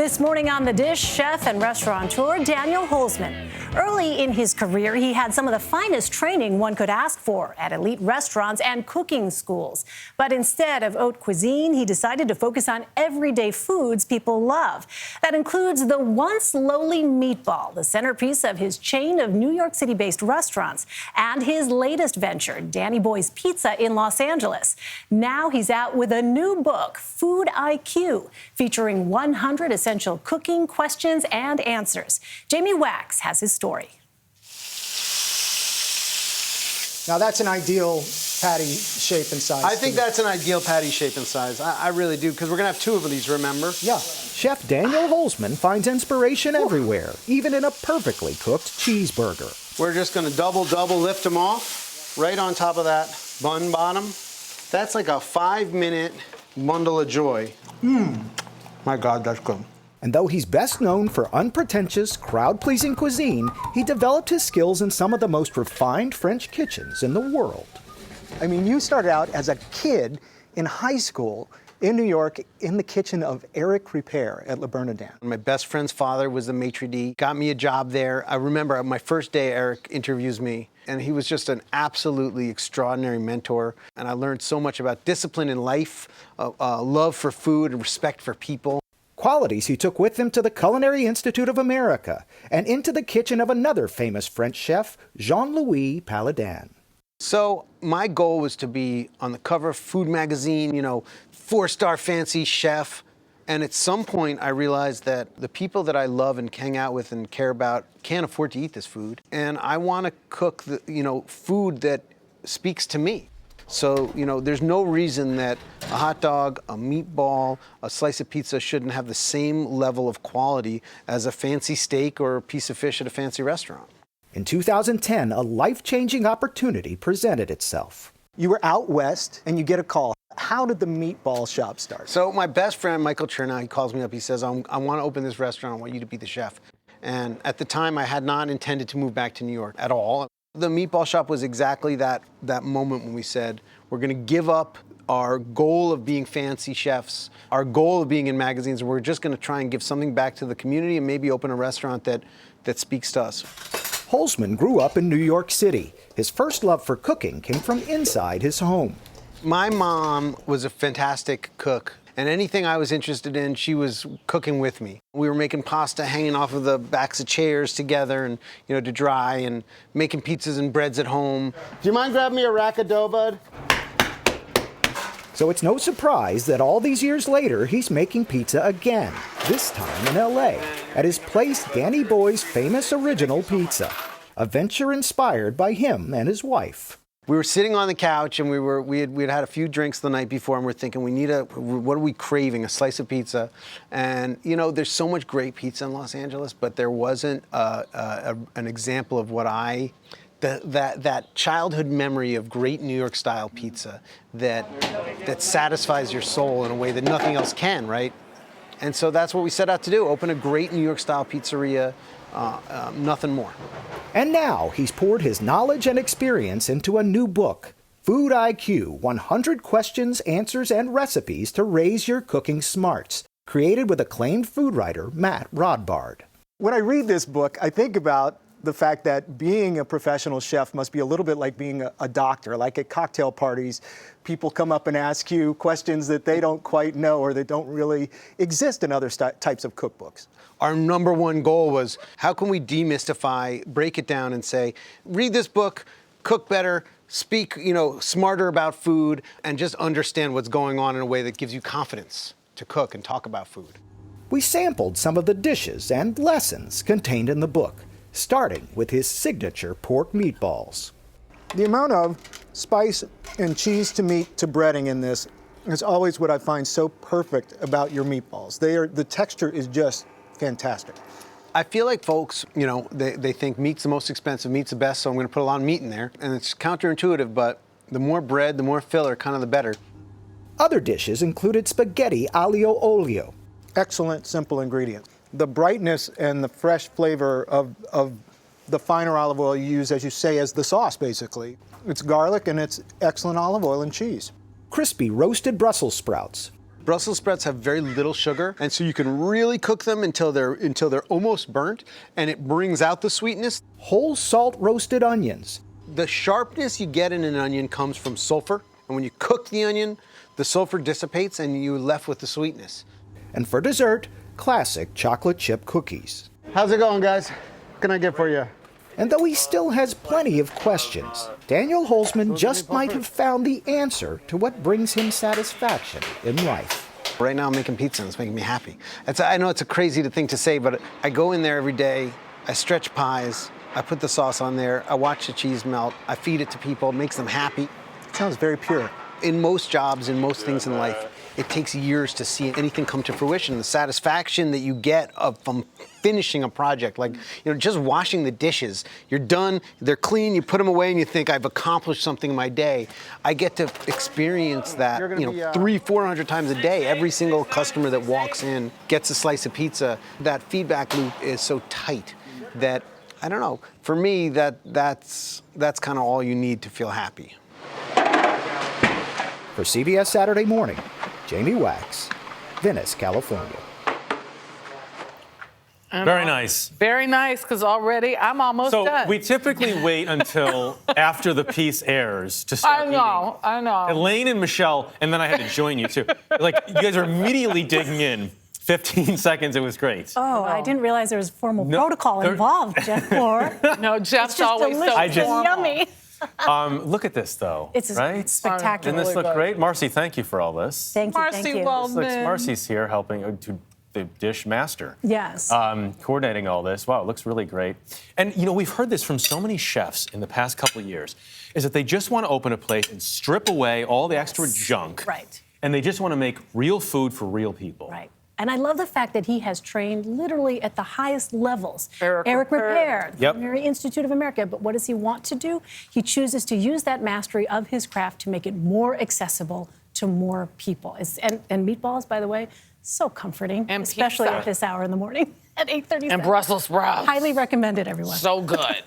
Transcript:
This morning on The Dish, chef and restaurateur Daniel Holzman. Early in his career, he had some of the finest training one could ask for at elite restaurants and cooking schools. But instead of haute cuisine, he decided to focus on everyday foods people love. That includes the once lowly meatball, the centerpiece of his chain of New York City-based restaurants, and his latest venture, Danny Boy's Pizza in Los Angeles. Now he's out with a new book, Food IQ, featuring 100 essential cooking questions and answers. Jamie Wax has his story. Now that's an ideal patty shape and size. I think that's an ideal patty shape and size. I really do, because we're going to have two of these, remember? Yeah. Chef Daniel Holzman finds inspiration everywhere, even in a perfectly cooked cheeseburger. We're just going to double lift them off right on top of that bun bottom. That's like a 5-minute bundle of joy. My God, that's good. And though he's best known for unpretentious, crowd-pleasing cuisine, he developed his skills in some of the most refined French kitchens in the world. I mean, you started out as a kid in high school in New York in the kitchen of Eric Repair at Le Bernardin. My best friend's father was the maitre d', got me a job there. I remember my first day, Eric interviews me, and he was just an absolutely extraordinary mentor. And I learned so much about discipline in life, love for food and respect for people. Qualities he took with him to the Culinary Institute of America and into the kitchen of another famous French chef, Jean-Louis Paladin. So my goal was to be on the cover of Food magazine, 4-star fancy chef. And at some point I realized that the people that I love and hang out with and care about can't afford to eat this food. And I want to cook food that speaks to me. So, there's no reason that a hot dog, a meatball, a slice of pizza shouldn't have the same level of quality as a fancy steak or a piece of fish at a fancy restaurant. In 2010, a life-changing opportunity presented itself. You were out west and you get a call. How did the Meatball Shop start? So my best friend, Michael Chernow, he calls me up. He says, I want to open this restaurant. I want you to be the chef. And at the time, I had not intended to move back to New York at all. The Meatball Shop was exactly that moment when we said, we're going to give up our goal of being fancy chefs, our goal of being in magazines, and we're just going to try and give something back to the community and maybe open a restaurant that speaks to us. Holzman grew up in New York City. His first love for cooking came from inside his home. My mom was a fantastic cook. And anything I was interested in, she was cooking with me. We were making pasta hanging off of the backs of chairs together and, to dry, and making pizzas and breads at home. Do you mind grabbing me a rack of dough, bud? So it's no surprise that all these years later, he's making pizza again, this time in L.A., at his place Danny Boy's famous original pizza, a venture inspired by him and his wife. We were sitting on the couch and we had had a few drinks the night before, and we're thinking, what are we craving? A slice of pizza. And there's so much great pizza in Los Angeles, but there wasn't an example of that childhood memory of great New York style pizza that satisfies your soul in a way that nothing else can, right? And so that's what we set out to do, open a great New York style pizzeria, nothing more. And now he's poured his knowledge and experience into a new book, Food IQ, 100 Questions, Answers, and Recipes to Raise Your Cooking Smarts, created with acclaimed food writer Matt Rodbard. When I read this book, I think about the fact that being a professional chef must be a little bit like being a doctor. Like at cocktail parties, people come up and ask you questions that they don't quite know or that don't really exist in other types of cookbooks. Our number one goal was, how can we demystify, break it down and say, read this book, cook better, speak, smarter about food, and just understand what's going on in a way that gives you confidence to cook and talk about food. We sampled some of the dishes and lessons contained in the book, starting with his signature pork meatballs. The amount of spice and cheese to meat to breading in this is always what I find so perfect about your meatballs. The texture is just fantastic. I feel like folks, they think meat's the most expensive, meat's the best, so I'm going to put a lot of meat in there. And it's counterintuitive, but the more bread, the more filler, kind of the better. Other dishes included spaghetti aglio olio. Excellent, simple ingredients. The brightness and the fresh flavor of the finer olive oil you use, as you say, as the sauce, basically. It's garlic and it's excellent olive oil and cheese. Crispy roasted Brussels sprouts. Brussels sprouts have very little sugar, and so you can really cook them until they're almost burnt, and it brings out the sweetness. Whole salt roasted onions. The sharpness you get in an onion comes from sulfur, and when you cook the onion, the sulfur dissipates and you're left with the sweetness. And for dessert, classic chocolate chip cookies. How's it going, guys? What can I get for you? And though he still has plenty of questions, Daniel Holzman just might have found the answer to what brings him satisfaction in life. Right now I'm making pizza and it's making me happy. I know it's a crazy thing to say, but I go in there every day, I stretch pies, I put the sauce on there, I watch the cheese melt, I feed it to people, it makes them happy. It sounds very pure. In most jobs, in most things in life, it takes years to see anything come to fruition. The satisfaction that you get from finishing a project, like just washing the dishes. You're done, they're clean, you put them away, and you think, I've accomplished something in my day. I get to experience that 300-400 times a day. Every single customer that walks in gets a slice of pizza. That feedback loop is so tight that, I don't know, for me, that's kind of all you need to feel happy. For CBS Saturday Morning, Jamie Wax, Venice, California. Very nice. Very nice, because already I'm almost done. So we typically wait until after the piece airs to start eating. I know. Elaine and Michelle, and then I had to join you too. Like, you guys are immediately digging in. 15 seconds, it was great. Oh, I didn't realize there was formal protocol involved, Jeff Glor. No, Jeff's always so delicious and yummy. Look at this, though. It's right? spectacular. Didn't this look great? Marcy, thank you for all this. Thank you, Marcy thank you. Waldman. Marcy's here helping to the dish master. Yes. Coordinating all this. Wow, it looks really great. And, we've heard this from so many chefs in the past couple of years, is that they just want to open a plate and strip away all the extra junk. Right. And they just want to make real food for real people. Right. And I love the fact that he has trained literally at the highest levels. Eric Ripert, the Yep. Culinary Institute of America. But what does he want to do? He chooses to use that mastery of his craft to make it more accessible to more people. And meatballs, by the way, so comforting, And especially pizza. at this hour in the morning at 8:37. And Brussels sprouts. Highly recommended, everyone. So good.